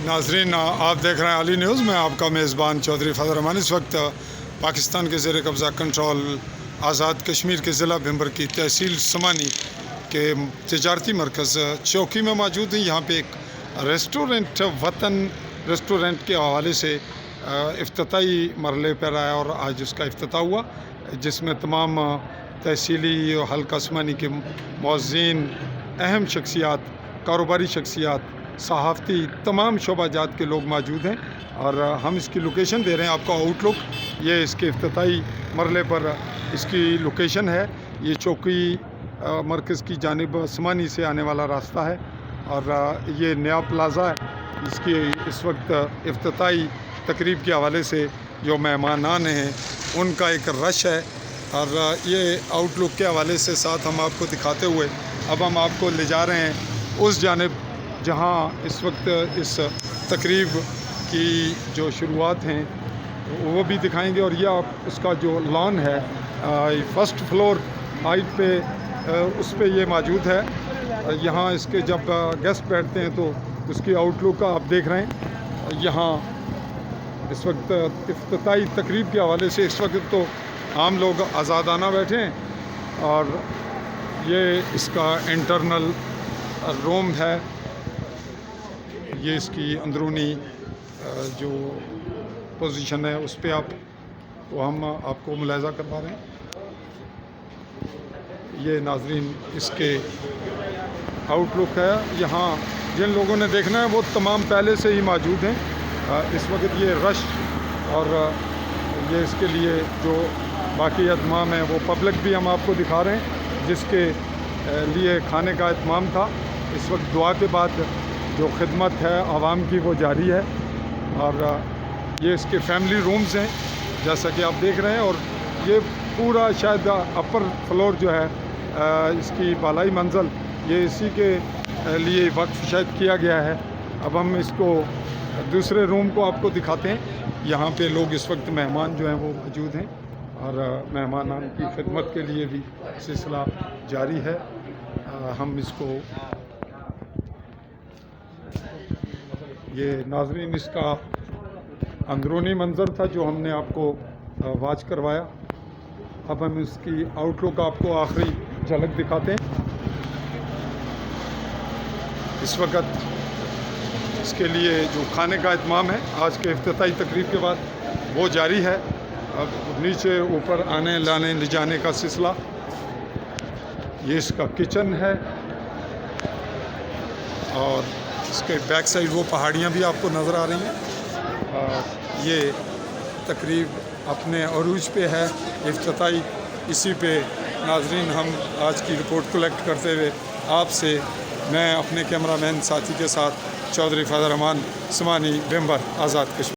नाजरीन, आप देख रहे हैं अली न्यूज़ में। आपका मेज़बान चौधरी फजल रहमान। इस वक्त पाकिस्तान के ज़ेर कब्ज़ा कंट्रोल आज़ाद कश्मीर के ज़िला भिंबर की तहसील समानी के तजारती मरकज़ चौकी में मौजूद हैं। यहाँ पे एक रेस्टोरेंट वतन रेस्टोरेंट के हवाले से इफ्तिताई मरहले पर आया और आज उसका इफ्तिताह हुआ, जिसमें तमाम तहसीली हल्का समानी के मौज़ीन, अहम शख्सियात, कारोबारी शख्सियात, सहाफ़ती, तमाम शोबाजात के लोग मौजूद हैं। और हम इसकी लोकेशन दे रहे हैं आपको। आउटलुक ये इसके इफ्तिताई मरहले पर इसकी लोकेशन है। ये चौकी मरकज़ की जानिब समानी से आने वाला रास्ता है और ये नया प्लाज़ा है। इसकी इस वक्त इफ्तिताई तकरीब के हवाले से जो मेहमानान हैं उनका एक रश है। और ये आउटलुक के हवाले से साथ हम आपको दिखाते हुए अब हम आपको ले जा रहे हैं उस जानिब जहाँ इस वक्त इस तकरीब की जो शुरुआत हैं वो भी दिखाएंगे। और यह आप उसका जो लॉन है फर्स्ट फ्लोर हाइट पे उस पे ये मौजूद है। यहाँ इसके जब गेस्ट बैठते हैं तो उसकी आउटलुक का आप देख रहे हैं। यहाँ इस वक्त इफ्तिताई तकरीब के हवाले से इस वक्त तो आम लोग आज़ादाना बैठे हैं और ये इसका इंटरनल रूम है। ये इसकी अंदरूनी जो पोजीशन है उस पर हम आपको मुलाहिज़ा करवा रहे हैं। ये नाजरीन इसके आउटलुक है। यहाँ जिन लोगों ने देखना है वो तमाम पहले से ही मौजूद हैं। इस वक्त ये रश और ये इसके लिए जो बाकी अहतमाम है वो पब्लिक भी हम आपको दिखा रहे हैं, जिसके लिए खाने का अहतमाम था। इस वक्त दुआ के बाद जो खिदमत है आवाम की वो जारी है। और ये इसके फैमिली रूम्स हैं जैसा कि आप देख रहे हैं। और ये पूरा शायद अपर फ्लोर जो है इसकी बालाई मंजिल ये इसी के लिए वक्फ शायद किया गया है। अब हम इसको दूसरे रूम को आपको दिखाते हैं। यहाँ पे लोग इस वक्त मेहमान जो हैं वो मौजूद हैं और मेहमानान की खिदमत के लिए भी सिलसिला जारी है। हम इसको ये नाजरीन इसका अंदरूनी मंज़र था जो हमने आपको वाच करवाया। अब हम इसकी आउटलुक आपको आखिरी झलक दिखाते हैं। इस वक्त इसके लिए जो खाने का इत्माम है आज के इफ्तिताई तकरीब के बाद वो जारी है। अब नीचे ऊपर आने लाने ले जाने का सिलसिला। ये इसका किचन है और इसके बैक साइड वो पहाड़ियाँ भी आपको नज़र आ रही हैं। ये तकरीब अपने अरूज पे है इफ्तिताई। इसी पे नाजरीन हम आज की रिपोर्ट कलेक्ट करते हुए आपसे मैं अपने कैमरामैन साथी के साथ चौधरी फजल रहमान समानी भिंबर आज़ाद कश्मीर।